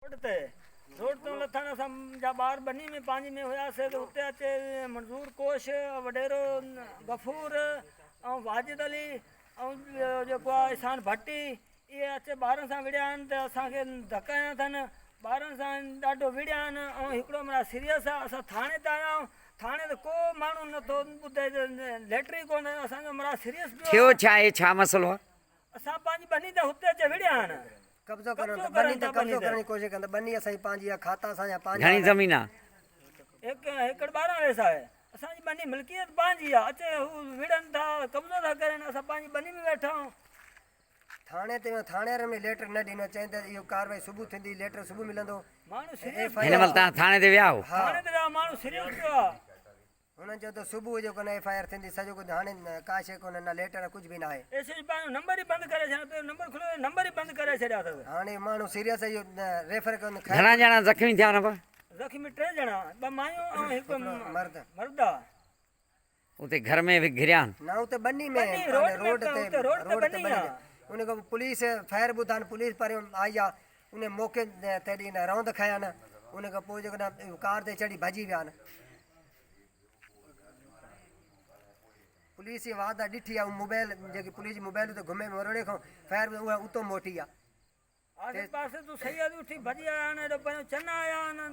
road तो लथण असां जा ॿार बनी में पंहिंजी में हुयासीं त उते अचे मंज़ूर कोश वॾेरो गफ़ूर ऐं वाजिद अली ऐं जेको आहे इसान भट्टी इहे अचे ॿारनि सां विड़िया आहिनि त असांखे धकाया अथनि ॿारनि सां ॾाढो विड़िया आहिनि ऐं हिकिड़ो माना सीरियस आहे असां थाणे ते आया आहियूं थाणे त को माण्हू नथो ॿुधे लेटर ई कोन्हे असांजो माना सीरियस थियो छा आहे छा मसलो आहे असां पंहिंजी बनी ते हुते अचे विड़िया आहिनि कब्जो करण बनी ते कब्जो करण जी कोशिश कंदा बनी असांजी पंहिंजी आहे खाता असांजा पंहिंजा घणी ज़मीन आहे हिकु एकड़ 12 वेस आहे असांजी बनी मिल्कियत पंहिंजी आहे अचे हू विड़नि था कब्ज़ो था करनि असां पंहिंजी बनी में वेठा आहियूं थाणे ते थाणे वारनि में लेटर न ॾिनो चवनि त इहो कार्रवाई सुबुह थींदी लेटर सुबुह मिलंदो माण्हू सीरियस हिन महिल तव्हां थाणे ते विया हो थाणे ते विया माण्हू सीरियस पियो आहे हुननि चयो त सुबुह जो कोन FIR थींदी सॼो कुझु हाणे का शइ कोन्हे न लेटर कुझु बि न आहे एसएसपी पंहिंजो नंबर ई बंदि करे छॾियो पियो नंबर खुलियो नंबर ई बंदि करे छॾिया अथव हाणे माण्हू सीरियस इहो रेफर कनि घणा ॼणा ज़ख़्मी थिया न ज़ख़्मी 3 ॼणा 2 मायूं ऐं हिकु मर्द आहे उते घर में घिरिया आहिनि न उते बनी में रोड ते बनी उन खां पुलिस फायर बुधान पुलिस पहिरियों आई आहे उन मौक़े ते ॾींहुं रौंद खया न उन खां पोइ जेको न कार ते चढ़ी भॼी विया आहिनि पुलिस जी वादा ॾिठी आहे मोबाइल जेकी पुलिस जी मोबाइल ते घुमे मरोड़े खां फायर उहा उतो मोटी आहे आसे पासे तूं सही उठी भॼी आया आहिनि हेॾो पहिरियों चना आया आहिनि